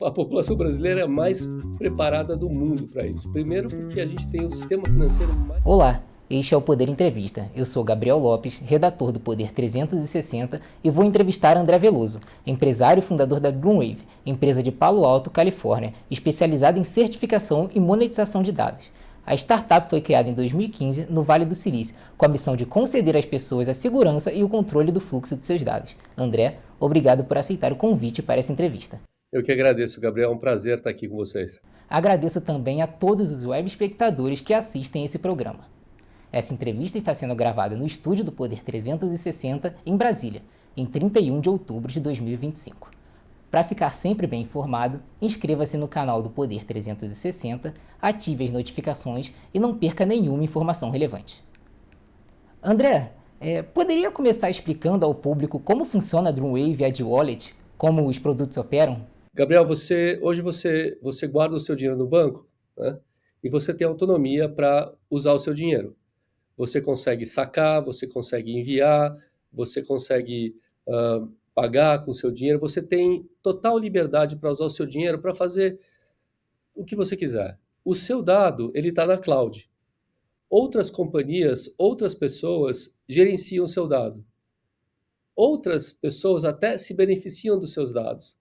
A população brasileira é a mais preparada do mundo para isso. Primeiro porque a gente tem o sistema financeiro mais... Olá, este é o Poder Entrevista. Eu sou Gabriel Lopes, redator do Poder 360 e vou entrevistar André Veloso, empresário e fundador da Dreamwave, empresa de Palo Alto, Califórnia, especializada em certificação e monetização de dados. A startup foi criada em 2015 no Vale do Silício, com a missão de conceder às pessoas a segurança e o controle do fluxo de seus dados. André, obrigado por aceitar o convite para essa entrevista. Eu que agradeço, Gabriel. É um prazer estar aqui com vocês. Agradeço também a todos os web espectadores que assistem esse programa. Essa entrevista está sendo gravada no estúdio do Poder 360, em Brasília, em 31 de outubro de 2025. Para ficar sempre bem informado, inscreva-se no canal do Poder 360, ative as notificações e não perca nenhuma informação relevante. André, poderia começar explicando ao público como funciona a Dreamwave e a D-Wallet, como os produtos operam? Gabriel, hoje você guarda o seu dinheiro no banco, né? E você tem autonomia para usar o seu dinheiro. Você consegue sacar, você consegue enviar, você consegue pagar com o seu dinheiro. Você tem total liberdade para usar o seu dinheiro para fazer o que você quiser. O seu dado, ele está na cloud. Outras companhias, outras pessoas gerenciam o seu dado. Outras pessoas até se beneficiam dos seus dados.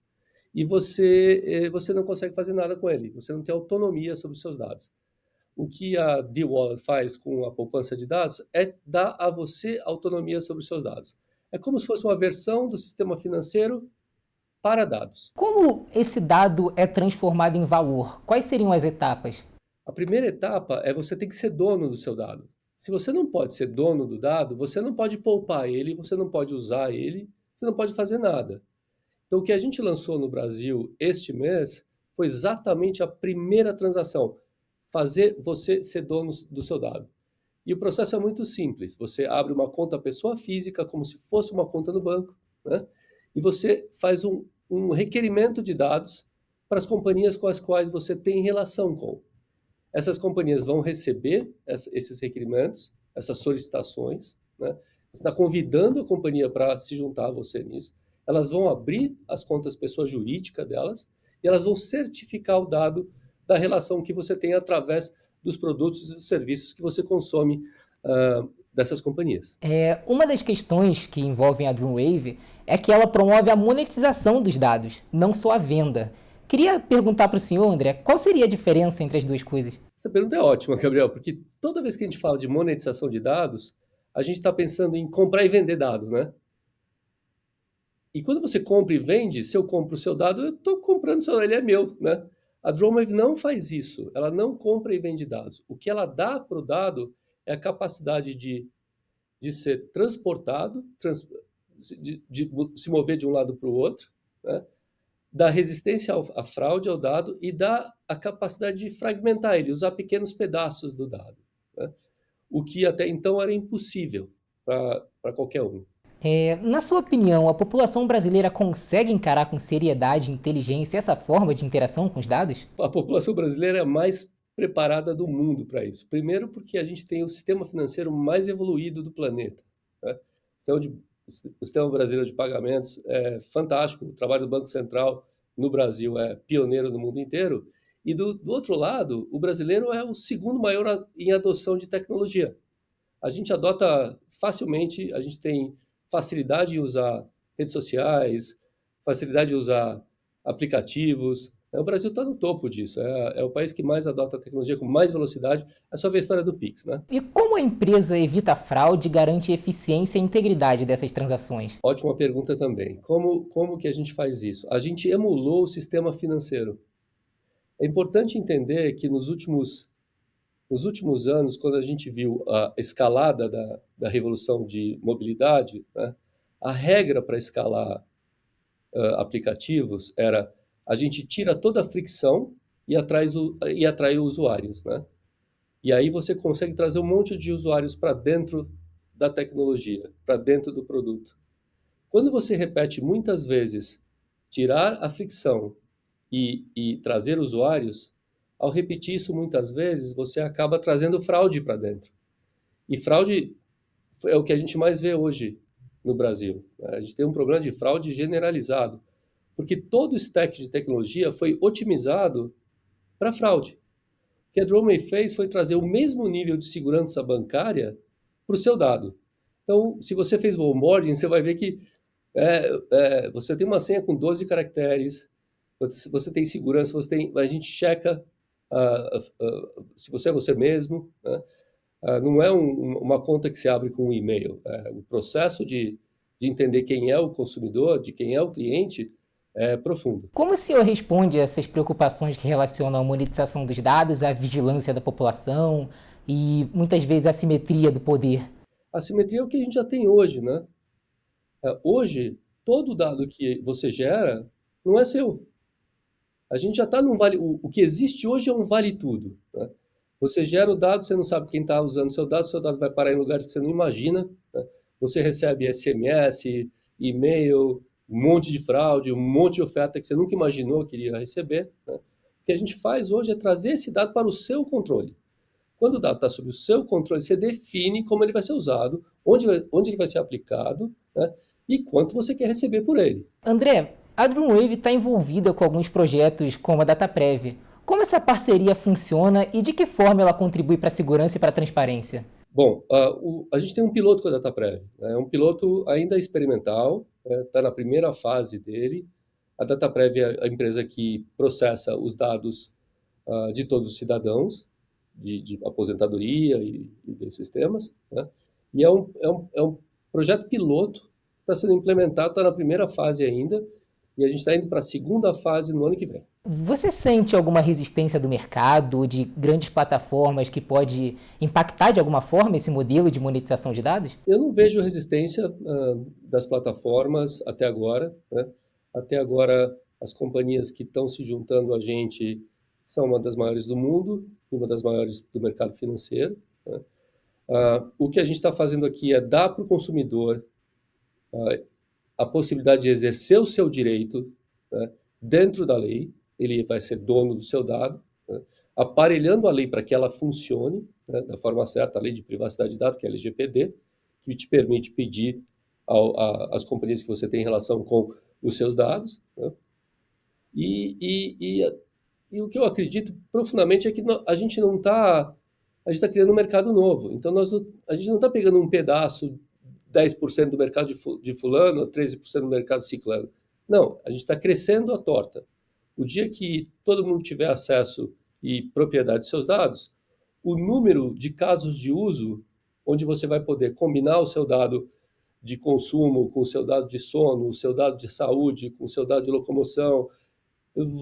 E você não consegue fazer nada com ele. Você não tem autonomia sobre os seus dados. O que a D-Wallet faz com a poupança de dados é dar a você autonomia sobre os seus dados. É como se fosse uma versão do sistema financeiro para dados. Como esse dado é transformado em valor? Quais seriam as etapas? A primeira etapa é você ter que ser dono do seu dado. Se você não pode ser dono do dado, você não pode poupar ele, você não pode usar ele, você não pode fazer nada. Então, o que a gente lançou no Brasil este mês foi exatamente a primeira transação, fazer você ser dono do seu dado. E o processo é muito simples. Você abre uma conta pessoa física, como se fosse uma conta no banco, né? E você faz um requerimento de dados para as companhias com as quais você tem relação com. Essas companhias vão receber esses requerimentos, essas solicitações, né? Você está convidando a companhia para se juntar a você nisso. Elas vão abrir as contas pessoa jurídica delas e elas vão certificar o dado da relação que você tem através dos produtos e dos serviços que você consome dessas companhias. Uma das questões que envolvem a Dreamwave é que ela promove a monetização dos dados, não só a venda. Queria perguntar para o senhor, André, qual seria a diferença entre as duas coisas? Essa pergunta é ótima, Gabriel, porque toda vez que a gente fala de monetização de dados, a gente está pensando em comprar e vender dado, né? E quando você compra e vende, se eu compro o seu dado, eu estou comprando o seu dado, ele é meu, né? A Dreamwave não faz isso, ela não compra e vende dados. O que ela dá para o dado é a capacidade de ser transportado, de se mover de um lado para o outro, né? Da resistência à fraude ao dado e dá a capacidade de fragmentar ele, usar pequenos pedaços do dado, né? O que até então era impossível para qualquer um. Na sua opinião, a população brasileira consegue encarar com seriedade e inteligência essa forma de interação com os dados? A população brasileira é a mais preparada do mundo para isso. Primeiro porque a gente tem o sistema financeiro mais evoluído do planeta, né? O sistema brasileiro de pagamentos é fantástico. O trabalho do Banco Central no Brasil é pioneiro no mundo inteiro. E do outro lado, o brasileiro é o segundo maior em adoção de tecnologia. A gente adota facilmente, a gente tem facilidade em usar redes sociais, facilidade de usar aplicativos. O Brasil está no topo disso. É o país que mais adota a tecnologia com mais velocidade. É só ver a história do Pix, né? E como a empresa evita fraude e garante eficiência e integridade dessas transações? Ótima pergunta também. Como que a gente faz isso? A gente emulou o sistema financeiro. É importante entender que nos últimos anos, quando a gente viu a escalada da revolução de mobilidade, né, a regra para escalar aplicativos era a gente tira toda a fricção e atrai usuários, né? E aí você consegue trazer um monte de usuários para dentro da tecnologia, para dentro do produto. Quando você repete muitas vezes tirar a fricção e trazer usuários, ao repetir isso muitas vezes, você acaba trazendo fraude para dentro. E fraude é o que a gente mais vê hoje no Brasil. A gente tem um problema de fraude generalizado, porque todo o stack de tecnologia foi otimizado para fraude. O que a Dromey fez foi trazer o mesmo nível de segurança bancária para o seu dado. Então, se você fez o onboarding, você vai ver que você tem uma senha com 12 caracteres, você tem segurança, a gente checa se você é você mesmo, né? Não é uma conta que se abre com um e-mail. O processo de entender quem é o consumidor, de quem é o cliente, é profundo. Como o senhor responde a essas preocupações que relacionam a monetização dos dados, a vigilância da população e muitas vezes a assimetria do poder? A simetria é o que a gente já tem hoje, né? Hoje, todo dado que você gera não é seu. A gente já está num vale. O que existe hoje é um vale tudo, né? Você gera o dado, você não sabe quem está usando seu dado vai parar em lugares que você não imagina, né? Você recebe SMS, e-mail, um monte de fraude, um monte de oferta que você nunca imaginou que iria receber, né? O que a gente faz hoje é trazer esse dado para o seu controle. Quando o dado está sob o seu controle, você define como ele vai ser usado, onde ele vai ser aplicado, né? E quanto você quer receber por ele. André, a Dreamwave está envolvida com alguns projetos como a DataPrev. Como essa parceria funciona e de que forma ela contribui para a segurança e para a transparência? Bom, a gente tem um piloto com a DataPrev, né? É um piloto ainda experimental, está na primeira fase dele. A DataPrev é a empresa que processa os dados de todos os cidadãos, de aposentadoria e desses temas, né? E é um projeto piloto que está sendo implementado, está na primeira fase ainda, e a gente está indo para a segunda fase no ano que vem. Você sente alguma resistência do mercado, de grandes plataformas que pode impactar de alguma forma esse modelo de monetização de dados? Eu não vejo resistência das plataformas até agora, né? Até agora, as companhias que estão se juntando a gente são uma das maiores do mundo e uma das maiores do mercado financeiro, né? O que a gente está fazendo aqui é dar para o consumidor a possibilidade de exercer o seu direito, né, dentro da lei. Ele vai ser dono do seu dado, né, aparelhando a lei para que ela funcione, né, da forma certa, a lei de privacidade de dados, que é a LGPD, que te permite pedir às companhias que você tem relação com os seus dados, né? E o que eu acredito profundamente é que a gente não está, a gente está criando um mercado novo. Então a gente não está pegando um pedaço, 10% do mercado de fulano, 13% do mercado de ciclano. Não, a gente está crescendo a torta. O dia que todo mundo tiver acesso e propriedade de seus dados, o número de casos de uso, onde você vai poder combinar o seu dado de consumo com o seu dado de sono, o seu dado de saúde, com o seu dado de locomoção,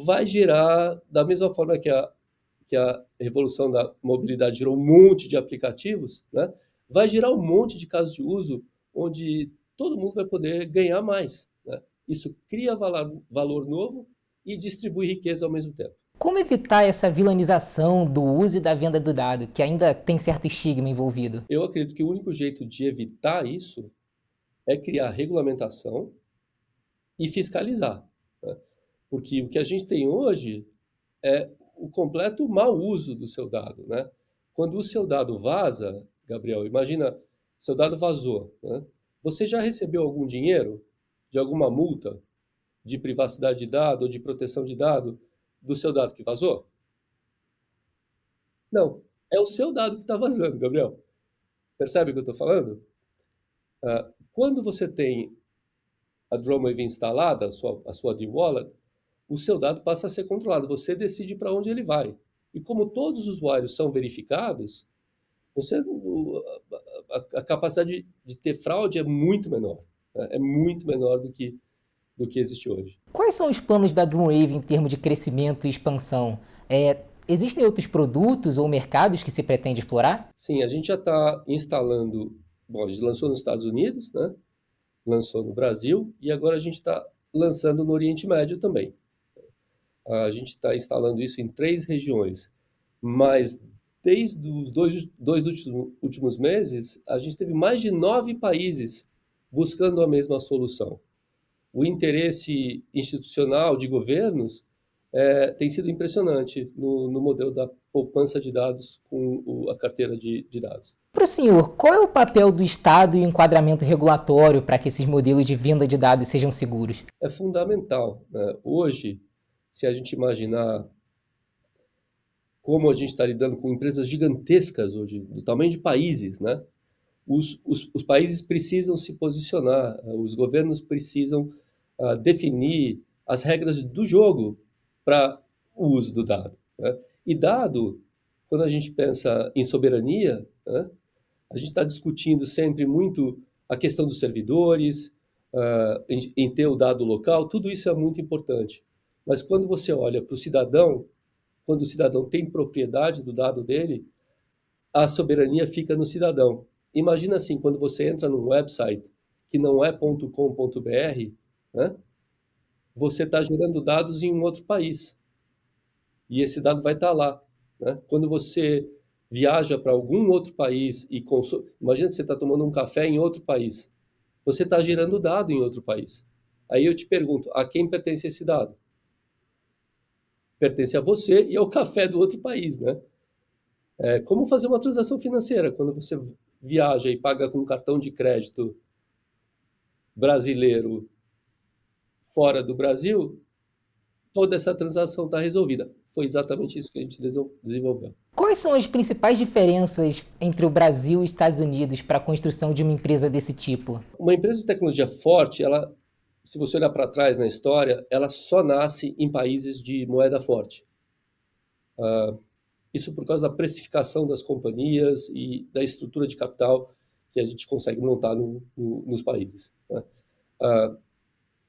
vai gerar, da mesma forma que a revolução da mobilidade gerou um monte de aplicativos, né? Vai gerar um monte de casos de uso onde todo mundo vai poder ganhar mais, né? Isso cria valor novo e distribui riqueza ao mesmo tempo. Como evitar essa vilanização do uso e da venda do dado, que ainda tem certo estigma envolvido? Eu acredito que o único jeito de evitar isso é criar regulamentação e fiscalizar, né? Porque o que a gente tem hoje é o completo mau uso do seu dado, né? Quando o seu dado vaza, Gabriel, imagina, seu dado vazou, né? Você já recebeu algum dinheiro de alguma multa de privacidade de dado ou de proteção de dado do seu dado que vazou? Não, é o seu dado que está vazando, Gabriel. Percebe o que eu estou falando? Quando você tem a Drumwave instalada, a sua D-Wallet, o seu dado passa a ser controlado. Você decide para onde ele vai. E como todos os usuários são verificados, a capacidade de ter fraude é muito menor, né? É muito menor do que existe hoje. Quais são os planos da Dreamwave em termos de crescimento e expansão? Existem outros produtos ou mercados que se pretende explorar? Sim, a gente já está instalando. Bom, a gente lançou nos Estados Unidos, né? Lançou no Brasil e agora a gente está lançando no Oriente Médio também. A gente está instalando isso em 3 regiões, mas desde os dois últimos meses, a gente teve mais de 9 países buscando a mesma solução. O interesse institucional de governos tem sido impressionante no modelo da poupança de dados com a carteira de dados. Para o senhor, qual é o papel do Estado e o enquadramento regulatório para que esses modelos de venda de dados sejam seguros? É fundamental, né? Hoje, se a gente imaginar como a gente está lidando com empresas gigantescas hoje, do tamanho de países, né? Os países precisam se posicionar, os governos precisam definir as regras do jogo para o uso do dado, né? E dado, quando a gente pensa em soberania, né, a gente está discutindo sempre muito a questão dos servidores, em ter o dado local, tudo isso é muito importante. Mas quando você olha para o cidadão, quando o cidadão tem propriedade do dado dele, a soberania fica no cidadão. Imagina assim, quando você entra num website que não é .com.br, né, você está gerando dados em um outro país. E esse dado vai estar lá, né? Quando você viaja para algum outro país e consome, imagina que você está tomando um café em outro país. Você está gerando dado em outro país. Aí eu te pergunto, a quem pertence esse dado? Pertence a você e ao café do outro país, né? Como fazer uma transação financeira quando você viaja e paga com um cartão de crédito brasileiro fora do Brasil, toda essa transação está resolvida. Foi exatamente isso que a gente desenvolveu. Quais são as principais diferenças entre o Brasil e os Estados Unidos para a construção de uma empresa desse tipo? Uma empresa de tecnologia forte, ela, se você olhar para trás na história, ela só nasce em países de moeda forte. Isso por causa da precificação das companhias e da estrutura de capital que a gente consegue montar nos países, né?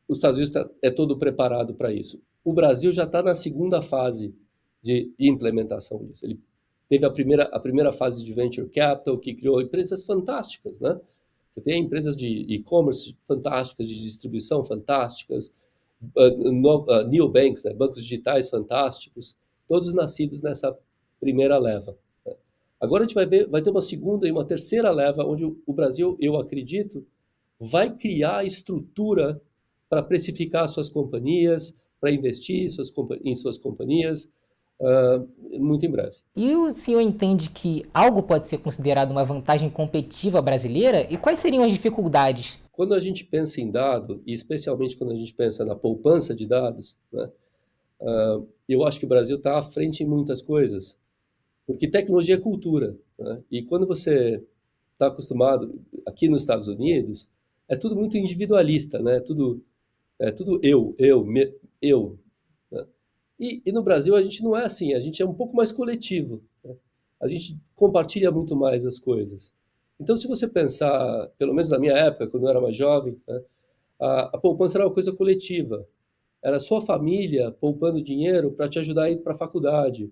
Os Estados Unidos é todo preparado para isso. O Brasil já está na segunda fase de implementação disso. Ele teve a primeira fase de venture capital, que criou empresas fantásticas, né? Você tem empresas de e-commerce fantásticas, de distribuição fantásticas, neobanks, né? Bancos digitais fantásticos, todos nascidos nessa primeira leva, né? Agora a gente vai ter uma segunda e uma terceira leva, onde o Brasil, eu acredito, vai criar a estrutura para precificar suas companhias, para investir em suas companhias, muito em breve. E o senhor entende que algo pode ser considerado uma vantagem competitiva brasileira? E quais seriam as dificuldades? Quando a gente pensa em dado, e especialmente quando a gente pensa na poupança de dados, né, eu acho que o Brasil está à frente em muitas coisas, porque tecnologia é cultura, né? E quando você está acostumado, aqui nos Estados Unidos, é tudo muito individualista, né? É tudo eu. Né? E no Brasil a gente não é assim, a gente é um pouco mais coletivo, né? A gente compartilha muito mais as coisas. Então, se você pensar, pelo menos na minha época, quando eu era mais jovem, né, a poupança era uma coisa coletiva. Era a sua família poupando dinheiro para te ajudar a ir para a faculdade.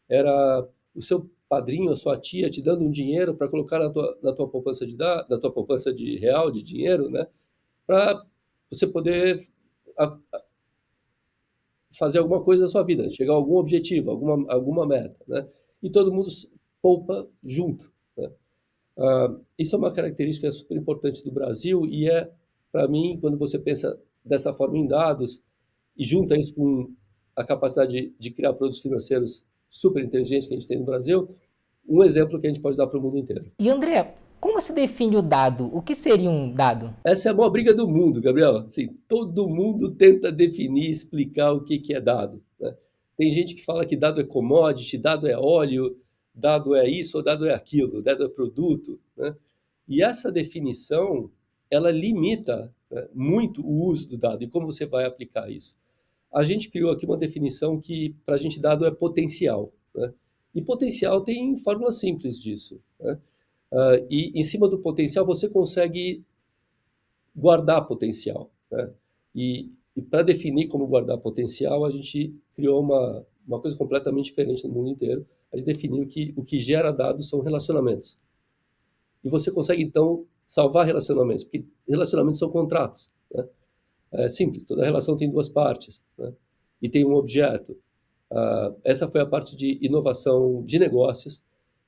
Era o seu padrinho, a sua tia te dando um dinheiro para colocar na tua poupança na tua poupança de real, de dinheiro, né? Para você poder fazer alguma coisa na sua vida, chegar a algum objetivo, alguma meta, né? E todo mundo poupa junto, né? Isso é uma característica super importante do Brasil e para mim, quando você pensa dessa forma em dados e junta isso com a capacidade de criar produtos financeiros super inteligentes que a gente tem no Brasil, um exemplo que a gente pode dar para o mundo inteiro. E André, como se define o dado? O que seria um dado? Essa é a maior briga do mundo, Gabriel. Assim, todo mundo tenta definir, explicar o que é dado, né? Tem gente que fala que dado é commodity, dado é óleo, dado é isso ou dado é aquilo, dado é produto, né? E essa definição, ela limita, né, muito o uso do dado e como você vai aplicar isso. A gente criou aqui uma definição que, para a gente, dado é potencial, né? E potencial tem fórmulas simples disso, né? E em cima do potencial você consegue guardar potencial, né? E para definir como guardar potencial, a gente criou uma coisa completamente diferente no mundo inteiro. A gente definiu que o que gera dados são relacionamentos. E você consegue, então, salvar relacionamentos, porque relacionamentos são contratos, né? É simples, toda relação tem duas partes, né? E tem um objeto. Essa foi a parte de inovação de negócios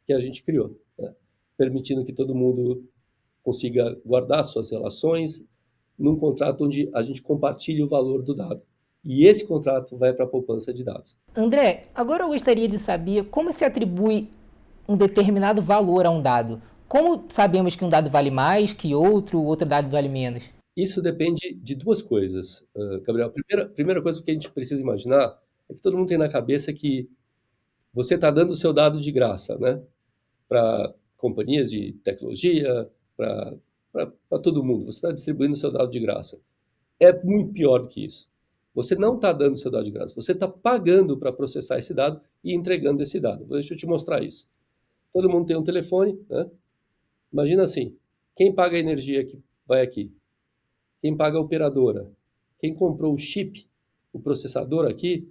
que a gente criou, né? Permitindo que todo mundo consiga guardar suas relações num contrato onde a gente compartilha o valor do dado. E esse contrato vai para a poupança de dados. André, agora eu gostaria de saber como se atribui um determinado valor a um dado. Como sabemos que um dado vale mais que outro, o outro dado vale menos? Isso depende de duas coisas, Gabriel. Primeira coisa que a gente precisa imaginar é que todo mundo tem na cabeça que você está dando o seu dado de graça, né? Para companhias de tecnologia, para todo mundo. Você está distribuindo o seu dado de graça. É muito pior do que isso. Você não está dando o seu dado de graça. Você está pagando para processar esse dado e entregando esse dado. Deixa eu te mostrar isso. Todo mundo tem um telefone, né? Imagina assim, quem paga a energia que vai aqui? Quem paga a operadora? Quem comprou o chip, o processador aqui,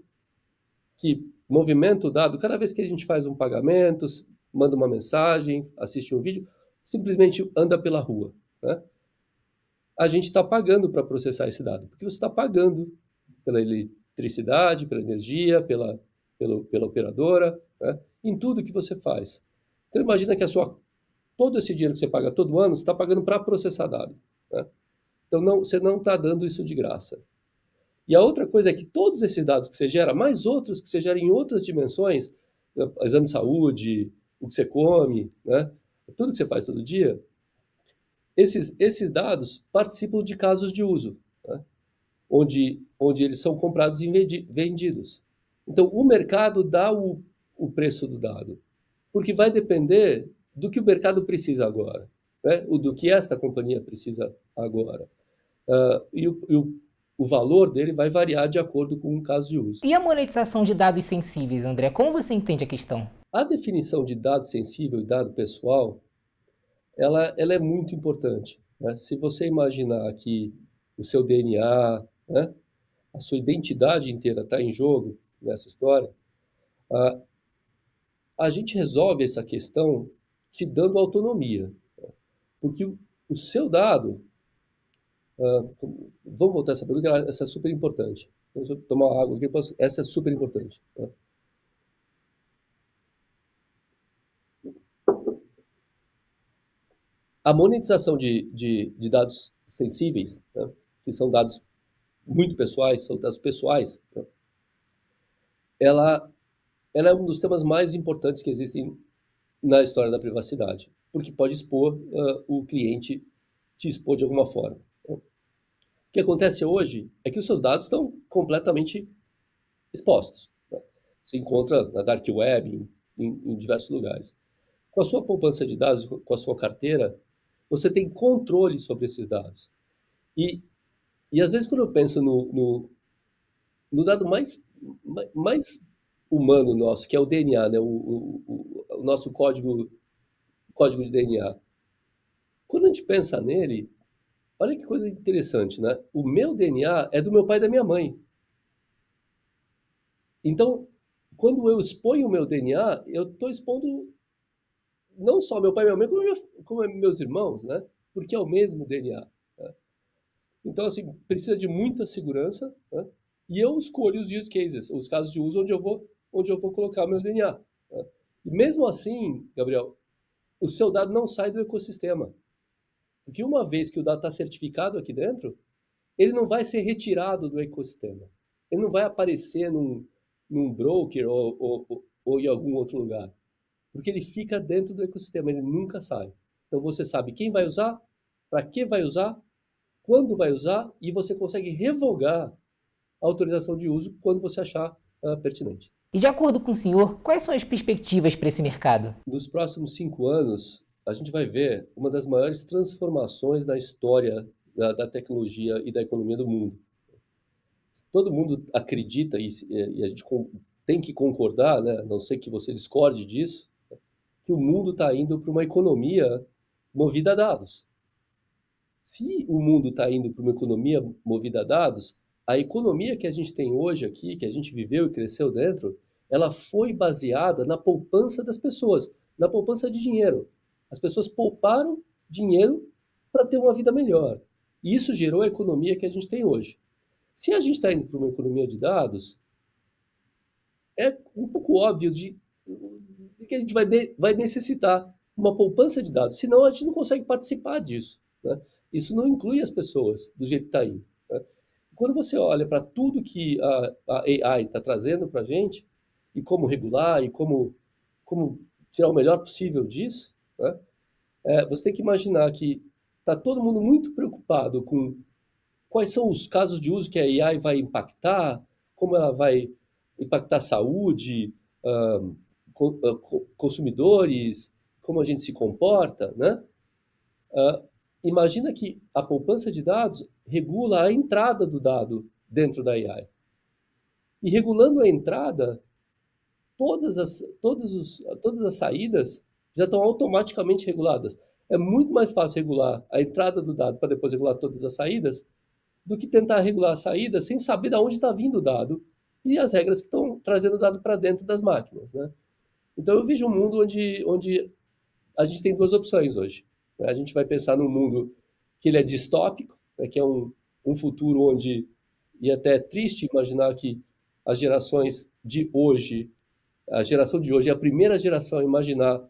que movimenta o dado, cada vez que a gente faz um pagamento, manda uma mensagem, assiste um vídeo, simplesmente anda pela rua, né? A gente está pagando para processar esse dado, porque você está pagando pela eletricidade, pela energia, pela operadora, né? Em tudo que você faz. Então imagina que todo esse dinheiro que você paga todo ano, você está pagando para processar dado, né? Então você não está dando isso de graça. E a outra coisa é que todos esses dados que você gera, mais outros que você gera em outras dimensões, exame de saúde, o que você come, né? Tudo que você faz todo dia, esses dados participam de casos de uso, né? Onde eles são comprados e vendidos. Então, o mercado dá o preço do dado, porque vai depender do que o mercado precisa agora, né? O do que esta companhia precisa agora. E o valor dele vai variar de acordo com o caso de uso. E a monetização de dados sensíveis, André? Como você entende a questão? A definição de dado sensível e dado pessoal, ela é muito importante, né? Se você imaginar que o seu DNA, né, a sua identidade inteira está em jogo nessa história, a, a gente resolve essa questão te dando autonomia, né? Porque o seu dado, vamos voltar a essa pergunta, essa é super importante. Deixa eu tomar água aqui, essa é super importante, né? A monetização de dados sensíveis, né, que são dados muito pessoais, são dados pessoais, né, ela, ela é um dos temas mais importantes que existem na história da privacidade, porque pode expor o cliente, te expor de alguma forma, né? O que acontece hoje é que os seus dados estão completamente expostos, né? Você encontra na Dark Web, em diversos lugares. Com a sua poupança de dados, com a sua carteira, você tem controle sobre esses dados. E, e às vezes, quando eu penso no dado mais humano nosso, que é o DNA, né? O nosso código de DNA. Quando a gente pensa nele, olha que coisa interessante, né? O meu DNA é do meu pai e da minha mãe. Então, quando eu exponho o meu DNA, eu estou expondo não só meu pai e minha mãe, como meus irmãos, né? Porque é o mesmo DNA, né? Então, assim, precisa de muita segurança, né? E eu escolho os use cases, os casos de uso onde eu vou colocar o meu DNA, né? E mesmo assim, Gabriel, o seu dado não sai do ecossistema. Porque uma vez que o dado está certificado aqui dentro, ele não vai ser retirado do ecossistema. Ele não vai aparecer num broker ou em algum outro lugar. Porque ele fica dentro do ecossistema, ele nunca sai. Então você sabe quem vai usar, para que vai usar, quando vai usar, e você consegue revogar a autorização de uso quando você achar pertinente. E de acordo com o senhor, quais são as perspectivas para esse mercado? Nos próximos 5 anos, a gente vai ver uma das maiores transformações na história da tecnologia e da economia do mundo. Todo mundo acredita, e a gente tem que concordar, né, a não ser que você discorde disso, que o mundo está indo para uma economia movida a dados. Se o mundo está indo para uma economia movida a dados, a economia que a gente tem hoje aqui, que a gente viveu e cresceu dentro, ela foi baseada na poupança das pessoas, na poupança de dinheiro. As pessoas pouparam dinheiro para ter uma vida melhor. E isso gerou a economia que a gente tem hoje. Se a gente está indo para uma economia de dados, é um pouco óbvio de que a gente vai necessitar uma poupança de dados, senão a gente não consegue participar disso, né? Isso não inclui as pessoas do jeito que está indo, né? quando você olha para tudo que a AI está trazendo para a gente, e como regular, e como tirar o melhor possível disso, né? Você tem que imaginar que está todo mundo muito preocupado com quais são os casos de uso que a AI vai impactar, como ela vai impactar a saúde, ah, consumidores, como a gente se comporta, né? Ah, Imagina que a poupança de dados regula a entrada do dado dentro da AI. E regulando a entrada, todas as saídas já estão automaticamente reguladas. É muito mais fácil regular a entrada do dado para depois regular todas as saídas do que tentar regular a saída sem saber de onde está vindo o dado e as regras que estão trazendo o dado para dentro das máquinas, né? Então eu vejo um mundo onde a gente tem duas opções hoje, né? A gente vai pensar num mundo que ele é distópico, né, que é um futuro onde, e até é triste imaginar que as gerações de hoje, a geração de hoje é a primeira geração a imaginar,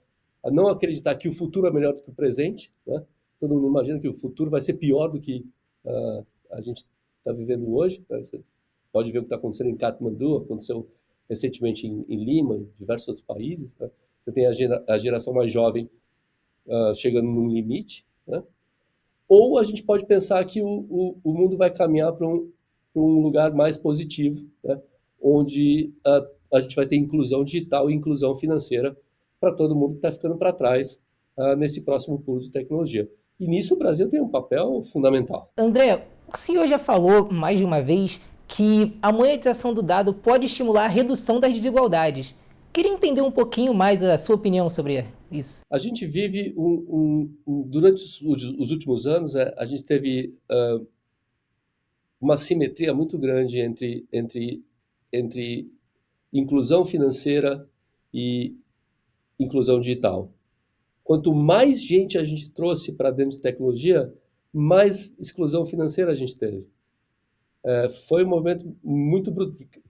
a não acreditar que o futuro é melhor do que o presente, né? Todo mundo imagina que o futuro vai ser pior do que a gente está vivendo hoje, né? Você pode ver o que está acontecendo em Katmandu, aconteceu recentemente em Lima, em diversos outros países, né? Você tem a geração mais jovem chegando num limite, né? Ou a gente pode pensar que o mundo vai caminhar para um lugar mais positivo, né? Onde a gente vai ter inclusão digital e inclusão financeira para todo mundo que está ficando para trás nesse próximo pulo de tecnologia. E nisso o Brasil tem um papel fundamental. André, o senhor já falou mais de uma vez que a monetização do dado pode estimular a redução das desigualdades. Queria entender um pouquinho mais a sua opinião sobre isso. A gente vive durante os últimos anos, a gente teve uma simetria muito grande entre inclusão financeira e inclusão digital. Quanto mais gente a gente trouxe para dentro de tecnologia, mais exclusão financeira a gente teve. Foi um movimento muito bruto, que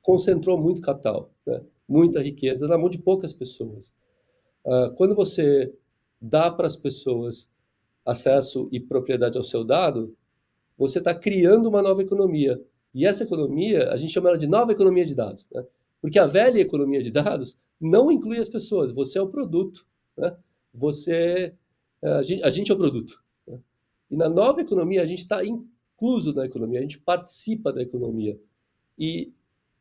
concentrou muito capital, né? Muita riqueza na mão de poucas pessoas. Quando você dá para as pessoas acesso e propriedade ao seu dado, você está criando uma nova economia. E essa economia, a gente chama ela de nova economia de dados, né? Porque a velha economia de dados não inclui as pessoas, você é o produto, né? A gente é o produto, né? E na nova economia, a gente está incluso na economia, a gente participa da economia. E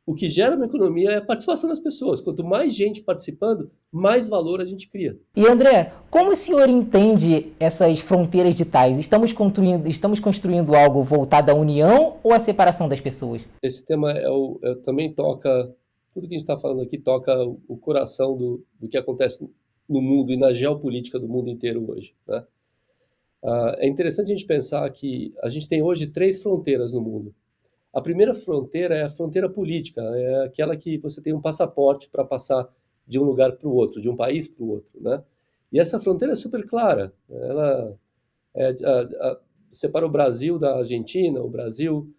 o que gera uma economia é a participação das pessoas. Quanto mais gente participando, mais valor a gente cria. E André, como o senhor entende essas fronteiras digitais? Estamos construindo algo voltado à união ou à separação das pessoas? Esse tema também toca, tudo que a gente está falando aqui toca o coração do que acontece no mundo e na geopolítica do mundo inteiro hoje, né? É interessante a gente pensar que a gente tem hoje três fronteiras no mundo. A primeira fronteira é a fronteira política, é aquela que você tem um passaporte para passar de um lugar para o outro, de um país para o outro, né? E essa fronteira é super clara. Ela separa o Brasil da Argentina, o Brasil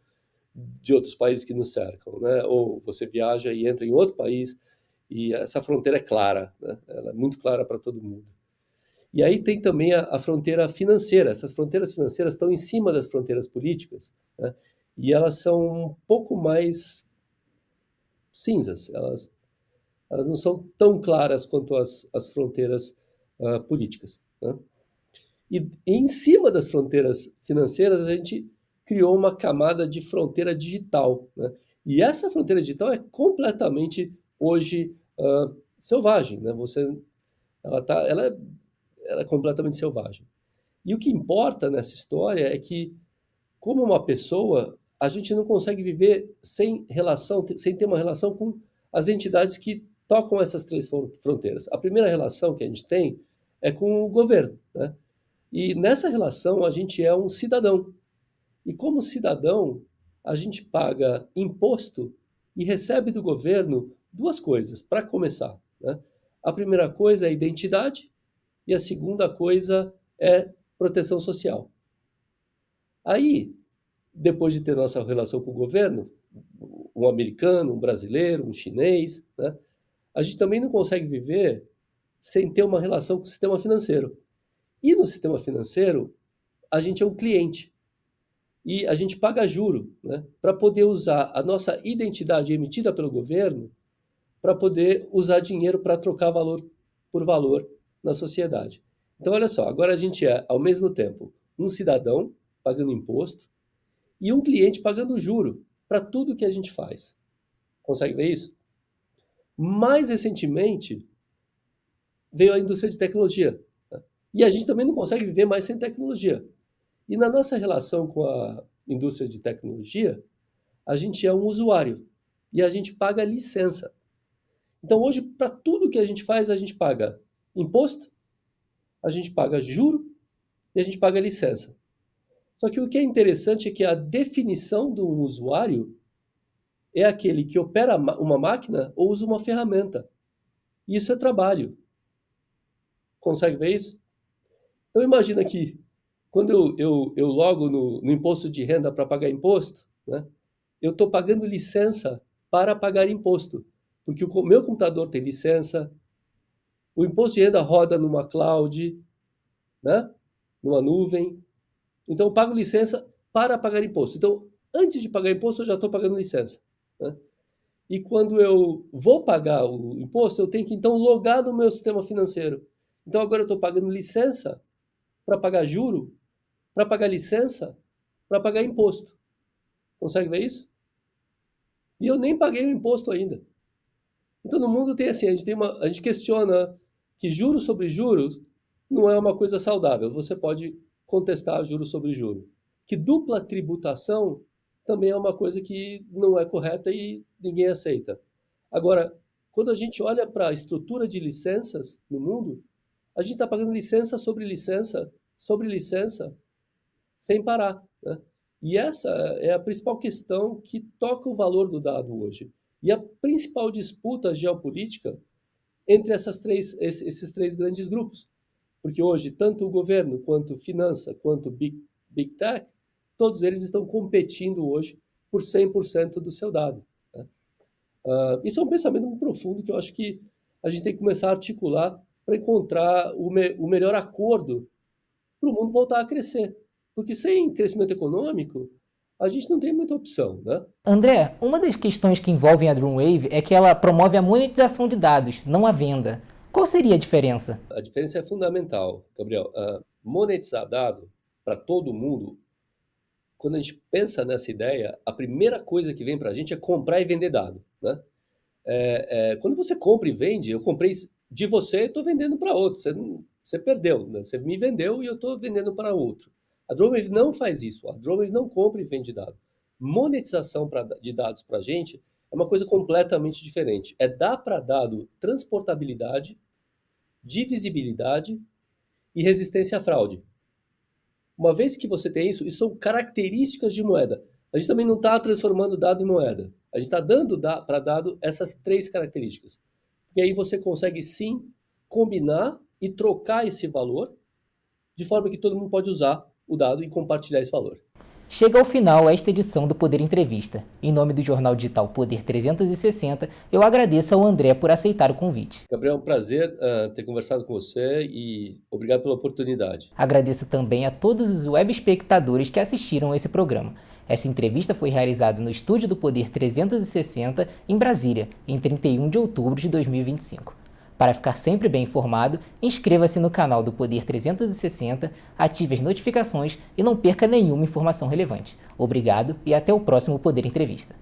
de outros países que nos cercam, né? Ou você viaja e entra em outro país e essa fronteira é clara, né? Ela é muito clara para todo mundo. E aí tem também a fronteira financeira. Essas fronteiras financeiras estão em cima das fronteiras políticas, né? E elas são um pouco mais cinzas. Elas não são tão claras quanto as fronteiras políticas, né? E em cima das fronteiras financeiras, a gente criou uma camada de fronteira digital, né? E essa fronteira digital é completamente, hoje, selvagem, né? Ela é completamente selvagem. E o que importa nessa história é que, como uma pessoa, a gente não consegue viver sem ter uma relação com as entidades que tocam essas três fronteiras. A primeira relação que a gente tem é com o governo, né? E nessa relação a gente é um cidadão. E como cidadão, a gente paga imposto e recebe do governo duas coisas, para começar, né? A primeira coisa é identidade e a segunda coisa é proteção social. Aí, depois de ter nossa relação com o governo, um americano, um brasileiro, um chinês, né, a gente também não consegue viver sem ter uma relação com o sistema financeiro. E no sistema financeiro, a gente é um cliente. e a gente paga juro, né, para poder usar a nossa identidade emitida pelo governo para poder usar dinheiro para trocar valor por valor na sociedade. Então, olha só, agora a gente é, ao mesmo tempo, um cidadão pagando imposto e um cliente pagando juro para tudo que a gente faz. Consegue ver isso? Mais recentemente, veio a indústria de tecnologia, né? E a gente também não consegue viver mais sem tecnologia. E na nossa relação com a indústria de tecnologia, a gente é um usuário e a gente paga licença. Então, hoje, para tudo que a gente faz, a gente paga imposto, a gente paga juro e a gente paga licença. Só que o que é interessante é que a definição do usuário é aquele que opera uma máquina ou usa uma ferramenta. Isso é trabalho. Consegue ver isso? Então, imagina que quando eu logo no imposto de renda para pagar imposto, né, eu estou pagando licença para pagar imposto. Porque o meu computador tem licença, o imposto de renda roda numa cloud, né, numa nuvem. Então, eu pago licença para pagar imposto. Então, antes de pagar imposto, eu já estou pagando licença, né? E quando eu vou pagar o imposto, eu tenho que, então, logar no meu sistema financeiro. Então, agora eu estou pagando licença para pagar juro, para pagar licença, para pagar imposto. Consegue ver isso? E eu nem paguei o imposto ainda. Então, no mundo tem assim, a gente questiona que juros sobre juros não é uma coisa saudável. Você pode contestar juros sobre juros. Que dupla tributação também é uma coisa que não é correta e ninguém aceita. Agora, quando a gente olha para a estrutura de licenças no mundo, a gente está pagando licença sobre licença, sem parar, né? E essa é a principal questão que toca o valor do dado hoje. E a principal disputa geopolítica entre esses três grandes grupos. Porque hoje, tanto o governo, quanto finança, quanto Big Tech, todos eles estão competindo hoje por 100% do seu dado, né? Isso é um pensamento muito profundo que eu acho que a gente tem que começar a articular para encontrar o melhor acordo para o mundo voltar a crescer. Porque sem crescimento econômico, a gente não tem muita opção, né? André, uma das questões que envolvem a Dreamwave é que ela promove a monetização de dados, não a venda. Qual seria a diferença? A diferença é fundamental, Gabriel. Monetizar dado para todo mundo, quando a gente pensa nessa ideia, a primeira coisa que vem para a gente é comprar e vender dado, né? Quando você compra e vende, eu comprei de você e estou vendendo para outro. Você perdeu, né? Você me vendeu e eu estou vendendo para outro. A Dreamwave não faz isso. A Dreamwave não compra e vende dado. Monetização de dados para a gente é uma coisa completamente diferente. É dar para dado transportabilidade, divisibilidade e resistência à fraude. Uma vez que você tem isso são características de moeda. A gente também não está transformando dado em moeda. A gente está dando para dado essas três características. E aí você consegue sim combinar e trocar esse valor de forma que todo mundo pode usar o dado e compartilhar esse valor. Chega ao final esta edição do Poder Entrevista. Em nome do jornal digital Poder 360, eu agradeço ao André por aceitar o convite. Gabriel, é um prazer ter conversado com você e obrigado pela oportunidade. Agradeço também a todos os web espectadores que assistiram a esse programa. Essa entrevista foi realizada no estúdio do Poder 360, em Brasília, em 31 de outubro de 2025. Para ficar sempre bem informado, inscreva-se no canal do Poder 360, ative as notificações e não perca nenhuma informação relevante. Obrigado e até o próximo Poder Entrevista.